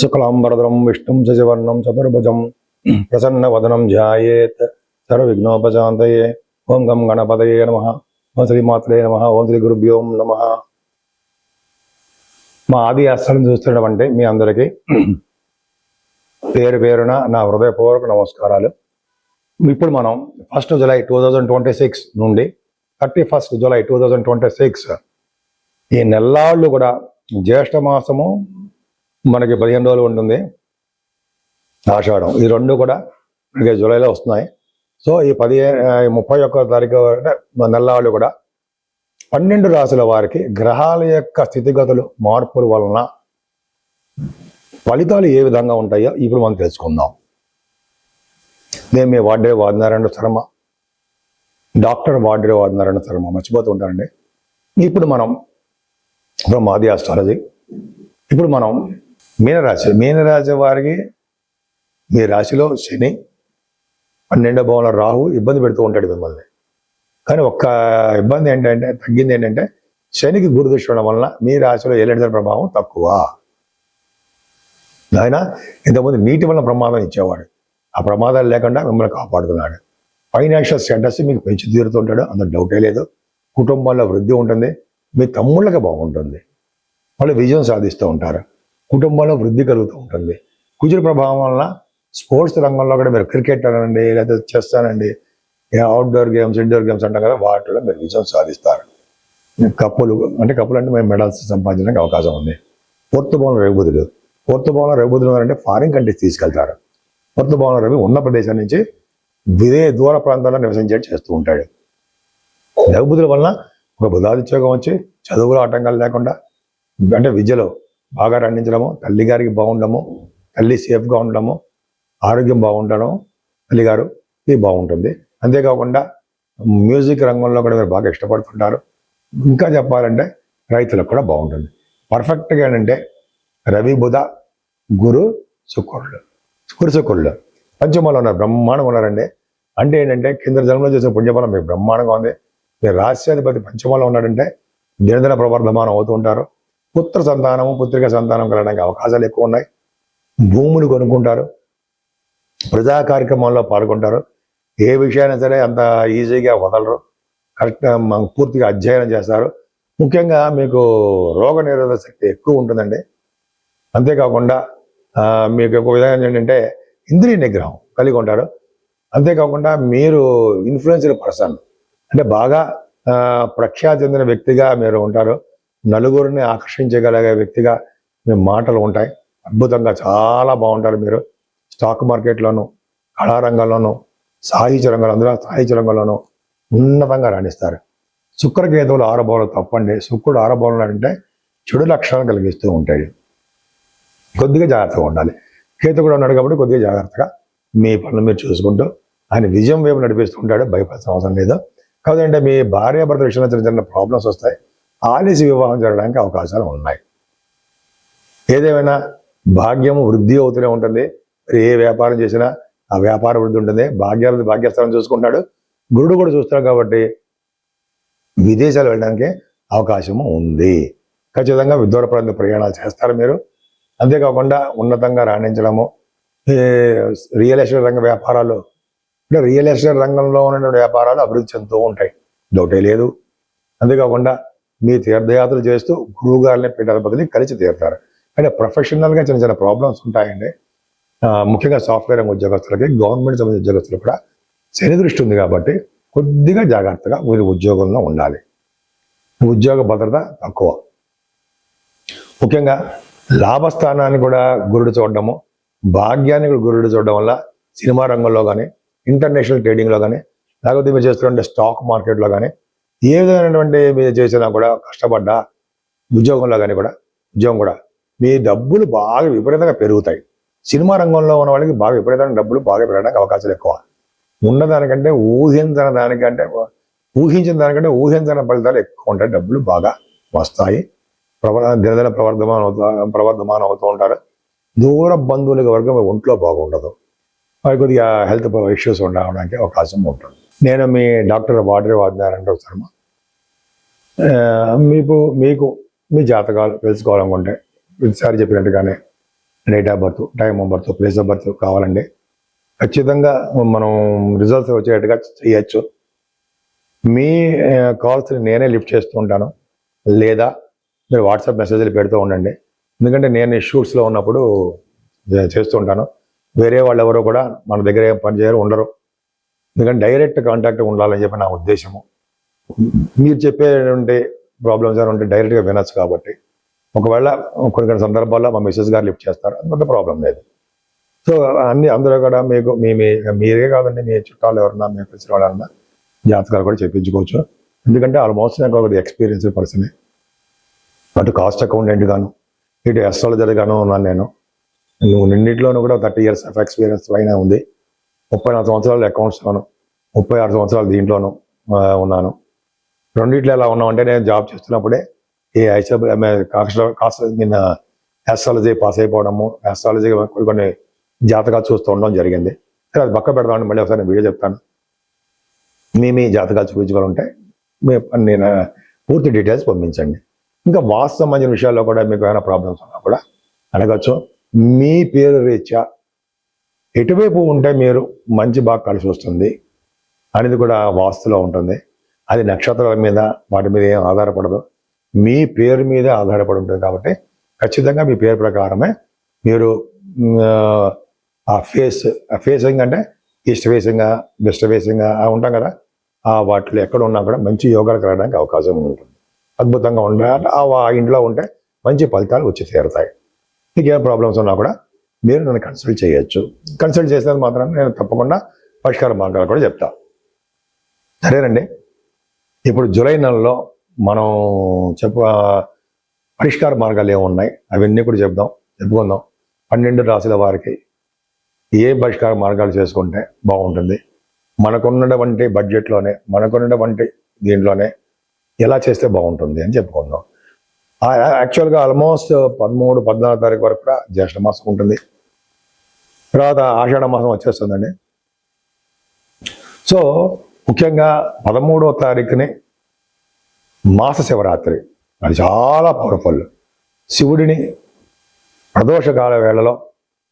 శుక్లాంబరధరం విష్ణుం శశివర్ణం చతుర్భుజం ప్రసన్నవదనం ధ్యాయేత్ సర్వవిఘ్నోపశాంతయే. ఓం గం గణపతయే నమః. ఓం శ్రీమాత్రే నమః. ఓం శ్రీ గురుభ్యో నమః. మా ఆది ఆశ్రమం చూస్తున్నటువంటి మీ అందరికీ పేరు పేరున నా హృదయపూర్వక నమస్కారాలు. ఇప్పుడు మనం 1 జూలై 2026 నుండి 31 జూలై 2026 ఈ నెల్లాళ్ళు కూడా జ్యేష్ఠ మాసము మనకి 15 రోజులు ఉంటుంది, ఆషాఢం, ఈ రెండు కూడా మనకి జూలైలో వస్తున్నాయి. సో ఈ 31 తారీఖు నెల్లాళ్ళు కూడా 12 రాశుల వారికి గ్రహాల యొక్క స్థితిగతులు మార్పుల వలన ఫలితాలు ఏ విధంగా ఉంటాయో ఇప్పుడు మనం తెలుసుకుందాం. నేను మీ వాడ్రే వాదినారాయణ శర్మ, డాక్టర్ వాడ్రే వాదినారాయణ శర్మ, మర్చిపోతూ ఉంటానండి. ఇప్పుడు మనం ఆది ఆస్ట్రాలజీ. ఇప్పుడు మనం మీనరాశి వారికి మీ రాశిలో శని, 12వ భావంలో రాహు ఇబ్బంది పెడుతూ ఉంటాడు మిమ్మల్ని. కానీ ఒక్క ఇబ్బంది ఏంటంటే, తగ్గింది ఏంటంటే, శనికి గురు దృష్టి ఉండడం వలన మీ రాశిలో ఏలినాటి ప్రభావం తక్కువ. ఆయన ఇంతకుముందు నీటి వలన ప్రమాదం ఇచ్చేవాడు, ఆ ప్రమాదాలు లేకుండా మిమ్మల్ని కాపాడుతున్నాడు. ఫైనాన్షియల్ స్టేటస్ మీకు పెంచి తీరుతుంటాడు, అందులో డౌటే లేదు. కుటుంబంలో వృద్ధి ఉంటుంది, మీ తమ్ముళ్ళకి బాగుంటుంది, వాళ్ళు విజయం సాధిస్తూ ఉంటారు, కుటుంబంలో వృద్ధి కలుగుతూ ఉంటుంది. కుజుల ప్రభావం వలన స్పోర్ట్స్ రంగంలో కూడా మీరు క్రికెట్ అనండి, లేదా చెస్ అనండి, అవుట్డోర్ గేమ్స్, ఇండోర్ గేమ్స్ అంటాం కదా, వాటిలో మీరు విజయం సాధిస్తారు. కప్పులు అంటే మేము మెడల్స్ సంపాదించడానికి అవకాశం ఉంది. ఫోర్త్ భావంలో రవిబుధులు ఉన్నారంటే ఫారిన్ కంట్రీస్ తీసుకెళ్తారు. ఫోర్త్ భావంలో రవి ఉన్న ప్రదేశం నుంచి దూర ప్రాంతాల్లో నివసించేట్టు చేస్తూ ఉంటాడు. రవిబుధుల వలన ఒక బుధాదిత్యోగం వచ్చి చదువులో ఆటంకాలు లేకుండా, అంటే విద్యలో బాగా రాణించడము, తల్లి గారికి బాగుండము, తల్లి సేఫ్గా ఉండడము, ఆరోగ్యం బాగుండడం, తల్లిగారు ఇది బాగుంటుంది. అంతేకాకుండా మ్యూజిక్ రంగంలో కూడా మీరు బాగా ఇష్టపడుతుంటారు. ఇంకా చెప్పాలంటే రైతులకు కూడా బాగుంటుంది. పర్ఫెక్ట్గా ఏంటంటే రవి, బుధ, గురు, శుక్రుడు పంచమంలో ఉన్నారు, బ్రహ్మాండంగా ఉన్నారండి. అంటే ఏంటంటే కింద జన్మలో చేసిన పుణ్యఫలం మీకు బ్రహ్మాండంగా ఉంది. మీరు రాశ్యాధిపతి పంచమంలో ఉన్నాడంటే దినదిన ప్రవర్ధమానం అవుతూ ఉంటారు. పుత్ర సంతానము, పుత్రిక సంతానం కలగడానికి అవకాశాలు ఎక్కువ ఉన్నాయి. భూములు కొనుక్కుంటారు, ప్రజా కార్యక్రమాల్లో పాల్గొంటారు. ఏ విషయాన్ని సరే అంత ఈజీగా వదలరు, కరెక్ట్గా పూర్తిగా అధ్యయనం చేస్తారు. ముఖ్యంగా మీకు రోగ నిరోధక శక్తి ఎక్కువ ఉంటుందండి. అంతేకాకుండా మీకు ఒక విధంగా ఏంటంటే ఇంద్రియ నిగ్రహం కలిగి ఉంటారు. అంతేకాకుండా మీరు ఇన్ఫ్లుయెన్స్డ్ పర్సన్, అంటే బాగా ప్రఖ్యాతి చెందిన వ్యక్తిగా మీరు ఉంటారు. నలుగురిని ఆకర్షించగలిగే వ్యక్తిగా మీ మాటలు ఉంటాయి. అద్భుతంగా చాలా బాగుంటారు మీరు. స్టాక్ మార్కెట్లోను, కళారంగంలోను, సాహిత్య రంగంలోనూ ఉన్నతంగా రాణిస్తారు. శుక్రకేతువులు 6వ భావంలో తప్పండి. శుక్రుడు 6వ భావంలో అంటే చెడు లక్షణాలు కలిగిస్తూ ఉంటాడు. కొద్దిగా జాగ్రత్తగా ఉండాలి. కేతు కూడా ఉన్నాడు కాబట్టి కొద్దిగా జాగ్రత్తగా మీ పనులు మీరు చూసుకుంటూ ఆయన విజయం వైపు నడిపిస్తూ ఉంటాడు, భయపడాల్సిన అవసరం లేదు. కాదంటే మీ భార్యాభర్త విషయంలో చిన్న చిన్న ప్రాబ్లమ్స్ వస్తాయి, ఆలస్య వివాహం జరగడానికి అవకాశాలు ఉన్నాయి. ఏదేమైనా భాగ్యము వృద్ధి అవుతూనే ఉంటుంది. ఏ వ్యాపారం చేసినా ఆ వ్యాపార వృద్ధి ఉంటుంది. భాగ్యస్థానం చూసుకుంటాడు, గురుడు కూడా చూస్తాడు కాబట్టి విదేశాలు వెళ్ళడానికి అవకాశము ఉంది. ఖచ్చితంగా విదూర ప్రాంత ప్రయాణాలు చేస్తారు మీరు. అంతేకాకుండా ఉన్నతంగా రాణించడము, రియల్ ఎస్టేట్ రంగ వ్యాపారాలు, అంటే రియల్ ఎస్టేట్ రంగంలో ఉన్న వ్యాపారాలు అభివృద్ధి చెందుతూ ఉంటాయి, డౌటే లేదు. అంతేకాకుండా మీ తీర్థయాత్రలు చేస్తూ గురువు గారిని పీఠాధిపతిని కలిసి తీరుతారు. అంటే ప్రొఫెషనల్గా చిన్న చిన్న ప్రాబ్లమ్స్ ఉంటాయండి. ముఖ్యంగా సాఫ్ట్వేర్ రంగ ఉద్యోగస్తులకి, గవర్నమెంట్ సంబంధించిన ఉద్యోగస్తులు కూడా శని దృష్టి ఉంది కాబట్టి కొద్దిగా జాగ్రత్తగా మీరు ఉద్యోగంలో ఉండాలి. ఉద్యోగ భద్రత తక్కువ. ముఖ్యంగా లాభస్థానాన్ని కూడా గురుడు చూడడము, భాగ్యాన్ని కూడా గురుడు చూడడం వల్ల సినిమా రంగంలో కానీ, ఇంటర్నేషనల్ ట్రేడింగ్లో కానీ, లేకపోతే మీరు చేస్తున్న స్టాక్ మార్కెట్లో కానీ, ఏ విధమైనటువంటి మీరు చేసినా కూడా కష్టపడ్డా ఉద్యోగంలో కానీ ఉద్యోగం కూడా మీ డబ్బులు బాగా విపరీతంగా పెరుగుతాయి. సినిమా రంగంలో ఉన్న వాళ్ళకి బాగా విపరీతమైన డబ్బులు బాగా పెరగడానికి అవకాశాలు ఎక్కువ. ఉన్నదానికంటే ఊహించిన దానికంటే ఊహించిన ఫలితాలు ఎక్కువ ఉంటాయి. డబ్బులు బాగా వస్తాయి. దినదిన ప్రవర్ధమానం అవుతూ ఉంటారు. దూర బంధువుల వర్గం ఒంట్లో బాగుండదు, వారికి కొద్దిగా హెల్త్ ఇష్యూస్ ఉండడానికి అవకాశం ఉంటుంది. నేను మీ డాక్టర్ వాడ్రే వాదినారాయణ శర్మ. మీకు మీ జాతకాలు తెలుసుకోవాలనుకుంటే ప్రతిసారి చెప్పినట్టుగానే date of birth, time of birth, place of birth కావాలండి. ఖచ్చితంగా మనం రిజల్ట్స్ వచ్చేట్టుగా చేయొచ్చు. మీ కాల్స్ నేనే లిఫ్ట్ చేస్తూ ఉంటాను, లేదా మీరు వాట్సాప్ మెసేజ్లు పెడుతూ ఉండండి. ఎందుకంటే నేను షూట్స్లో ఉన్నప్పుడు చేస్తూ ఉంటాను. వేరే వాళ్ళు ఎవరో కూడా మన దగ్గర ఏం పని చేయరు, ఉండరు. ఎందుకంటే డైరెక్ట్ కాంటాక్ట్ ఉండాలని చెప్పి నా ఉద్దేశము. మీరు చెప్పేటువంటి ప్రాబ్లమ్స్ ఏమైనా ఉంటే డైరెక్ట్గా వినొచ్చు. కాబట్టి ఒకవేళ కొన్ని సందర్భాల్లో మా మిస్సెస్ గారు లిఫ్ట్ చేస్తారు, అంత ప్రాబ్లం లేదు. సో అందరూ కూడా మీకు మీరే కాదండి, మీ చుట్టాలు ఎవరన్నా, మీ తెలిసిన వాళ్ళన్నా జాతకాలు కూడా చెప్పించుకోవచ్చు. ఎందుకంటే ఆల్మోస్ట్ నాకు ఒక ఎక్స్పీరియన్స్డ్ పర్సనే. అటు కాస్ట్ అకౌంటెంట్ గాను, ఇటు అస్ట్రాలజర్ గాను ఉన్నాను నేను. నిన్నింటిలోనూ కూడా 30 years ఆఫ్ ఎక్స్పీరియన్స్ పైన ఉంది. 34 సంవత్సరాలు అకౌంట్స్లోను, 36 సంవత్సరాలు దీంట్లోనూ ఉన్నాను. రెండిట్లో ఎలా ఉన్నామంటే, నేను జాబ్ చేస్తున్నప్పుడే ఈ ఆస్ట్రాలజీ పాస్ అయిపోవడము, ఆస్ట్రాలజీ కొన్ని జాతకాలు చూస్తూ ఉండడం జరిగింది. సరే అది పక్క పెడదామని మళ్ళీ ఒకసారి వీడియో చెప్తాను. మీ జాతకాలు చూపించుకోవాలంటే నేను పూర్తి డీటెయిల్స్ పంపించండి. ఇంకా వాస్తు సంబంధించిన విషయాల్లో కూడా మీకు ఏమైనా ప్రాబ్లమ్స్ ఉన్నా కూడా అడగచ్చు. మీ పేరు రీత్యా ఎటువైపు ఉంటే మీరు మంచి బాగా కలిసి వస్తుంది అనేది కూడా వాస్తులో ఉంటుంది. అది నక్షత్రాల మీద వాటి మీద ఏం ఆధారపడదు, మీ పేరు మీదే ఆధారపడి ఉంటుంది. కాబట్టి ఖచ్చితంగా మీ పేరు ప్రకారమే మీరు ఆ ఫేసింగ్ అంటే ఈస్ట్ ఫేసింగ్, వెస్ట్ ఫేసింగ్ ఉంటాం కదా, ఆ వాటిలో ఎక్కడ ఉన్నా కూడా మంచి యోగాలు కలగడానికి అవకాశం ఉంటుంది. అద్భుతంగా ఉండాలి. ఆ ఇంట్లో ఉంటే మంచి ఫలితాలు వచ్చి తీరుతాయి. మీకు ఏం ప్రాబ్లమ్స్ ఉన్నా కూడా మీరు నన్ను కన్సల్ట్ చేయొచ్చు. కన్సల్ట్ చేసినందుకు మాత్రం నేను తప్పకుండా పరిష్కార మార్గాలు కూడా చెప్తా. సరేనండి. ఇప్పుడు జూలై నెలలో మనం పరిష్కార మార్గాలు ఏమున్నాయి అవన్నీ కూడా చెప్పుకుందాం. 12 రాశుల వారికి ఏ పరిష్కార మార్గాలు చేసుకుంటే బాగుంటుంది, మనకున్నటువంటి బడ్జెట్లోనే, మనకున్నటువంటి దీంట్లోనే ఎలా చేస్తే బాగుంటుంది అని చెప్పుకుందాం. యాక్చువల్గా ఆల్మోస్ట్ 13, 14 తారీఖు వరకు కూడా జ్యేష్ఠ మాసం ఉంటుంది. తర్వాత ఆషాఢ మాసం వచ్చేస్తుందండి. సో ముఖ్యంగా 13వ తారీఖుని మాస శివరాత్రి, అది చాలా పవర్ఫుల్. శివుడిని ప్రదోషకాల వేళలో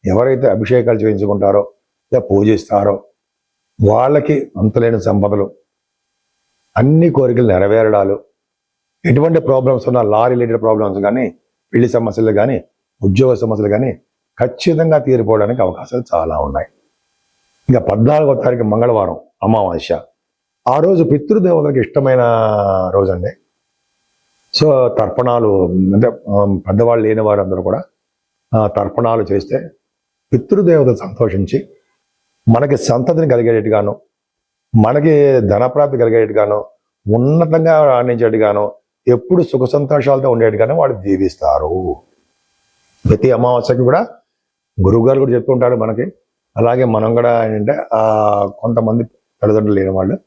ఎవరైతే అభిషేకాలు చేయించుకుంటారో లేదా పూజిస్తారో వాళ్ళకి అంతులేని సంపదలు, అన్ని కోరికలు నెరవేరడాలు, ఎటువంటి ప్రాబ్లమ్స్ ఉన్నా, లా రిలేటెడ్ ప్రాబ్లమ్స్ కానీ, పెళ్లి సమస్యలు కానీ, ఉద్యోగ సమస్యలు కానీ ఖచ్చితంగా తీరిపోవడానికి అవకాశాలు చాలా ఉన్నాయి. ఇంకా 14వ తారీఖు మంగళవారం అమావాస్య. ఆ రోజు పితృదేవతలకు ఇష్టమైన రోజు అండి. సో తర్పణాలు అంటే పెద్దవాళ్ళు లేని వారందరూ కూడా తర్పణాలు చేస్తే పితృదేవతలు సంతోషించి మనకి సంతతిని కలిగేట్టుగాను, మనకి ధనప్రాప్తి కలిగేట్టుగాను, ఉన్నతంగా రాణించేట్టుగాను, ఎప్పుడు సుఖ సంతోషాలతో ఉండేట్టుగానే వాళ్ళు జీవిస్తారు. ప్రతి అమావాస్యకి కూడా గురువు గారు కూడా చెప్తుంటారు మనకి. అలాగే మనం కూడా ఏంటంటే కొంతమంది తల్లిదండ్రులు లేని వాళ్ళు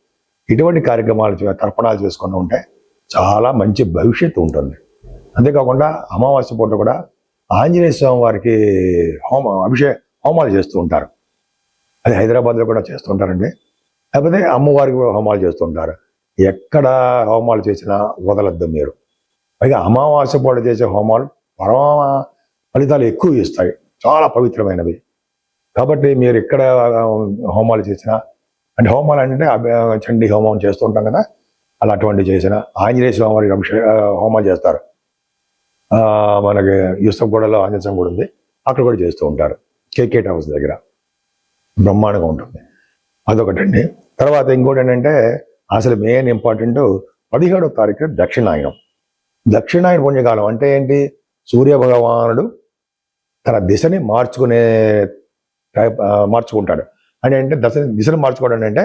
ఇటువంటి కార్యక్రమాలు తర్పణాలు చేసుకుని ఉంటే చాలా మంచి భవిష్యత్తు ఉంటుంది. అంతేకాకుండా అమావాస్య పూట కూడా ఆంజనేయ స్వామి వారికి హోమాలు చేస్తూ ఉంటారు. అది హైదరాబాద్లో కూడా చేస్తుంటారండి. లేకపోతే అమ్మవారికి హోమాలు చేస్తుంటారు. ఎక్కడ హోమాలు చేసినా వదలద్దు మీరు. పైగా అమావాస్య పూట చేసే హోమాలు పరమ ఫలితాలు ఎక్కువ ఇస్తాయి, చాలా పవిత్రమైనవి. కాబట్టి మీరు ఎక్కడ హోమాలు చేసినా, అంటే హోమాలు అంటే చండీ హోమం చేస్తుంటాం కదా, అలా అటువంటివి చేసిన ఆంజనేయ స్వామి వారికి హోమాలు చేస్తారు. మనకి యూసఫ్గూడలో ఆంజనేయ స్వామి గుడి ఉంది, అక్కడ కూడా చేస్తూ ఉంటారు. కేకేట్ హౌస్ దగ్గర బ్రహ్మాండంగా ఉంటుంది. అదొకటండి. తర్వాత ఇంకోటి ఏంటంటే అసలు మెయిన్ ఇంపార్టెంట్ 17వ తారీఖు దక్షిణాయనం. దక్షిణాయన పుణ్యకాలం అంటే ఏంటి? సూర్య భగవానుడు తన దిశని మార్చుకుంటాడు. అంటే దిశను మార్చుకోవడం అంటే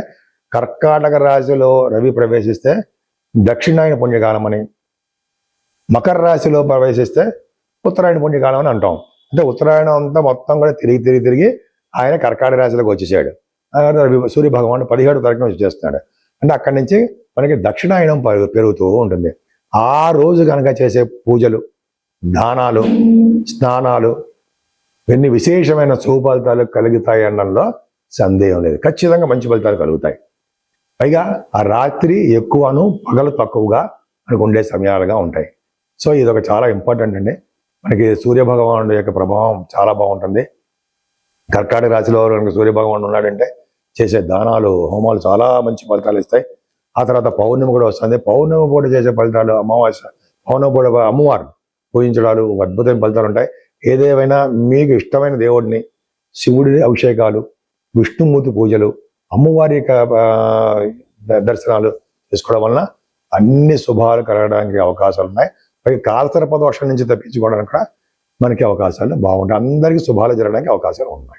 కర్కాటక రాశిలో రవి ప్రవేశిస్తే దక్షిణాయన పుణ్యకాలం అని, మకర రాశిలో ప్రవేశిస్తే ఉత్తరాయణ పుణ్యకాలం అని అంటాం. అంటే ఉత్తరాయణం అంతా మొత్తం కూడా తిరిగి ఆయన కర్కాటక రాశిలోకి వచ్చేసాడు. సూర్య భగవానుడు 17వ తారీఖున వచ్చేస్తున్నాడు. అంటే అక్కడి నుంచి మనకి దక్షిణాయనం పెరుగుతూ ఉంటుంది. ఆ రోజు కనుక చేసే పూజలు, దానాలు, స్నానాలు ఎన్ని విశేషమైన సుఫలితాలు కలుగుతాయి అనడంలో సందేహం లేదు. ఖచ్చితంగా మంచి ఫలితాలు కలుగుతాయి. పైగా ఆ రాత్రి ఎక్కువను పగలు తక్కువగా మనకు ఉండే సమయాలుగా ఉంటాయి. సో ఇది ఒక చాలా ఇంపార్టెంట్ అండి. మనకి సూర్యభగవానుడి యొక్క ప్రభావం చాలా బాగుంటుంది. కర్కాటక రాశిలో కనుక సూర్యభగవానుడు ఉన్నాడంటే చేసే దానాలు హోమాలు చాలా మంచి ఫలితాలు ఇస్తాయి. ఆ తర్వాత పౌర్ణమి కూడా వస్తుంది. పౌర్ణమి పూట చేసే ఫలితాలు, అమావాస్య పౌర్ణమి పూట అమ్మవారు పూజించడాలు అద్భుతమైన ఫలితాలు ఉంటాయి. ఏదేమైనా మీకు ఇష్టమైన దేవుడిని, శివుడి అభిషేకాలు, విష్ణుమూర్తి పూజలు, అమ్మవారి యొక్క దర్శనాలు చేసుకోవడం వలన అన్ని శుభాలు కలగడానికి అవకాశాలు ఉన్నాయి. పైగా కాలసర్ప దోషం నుంచి తప్పించుకోవడానికి కూడా మనకి అవకాశాలు బాగుంటాయి. అందరికీ శుభాలు జరగడానికి అవకాశాలు ఉన్నాయి.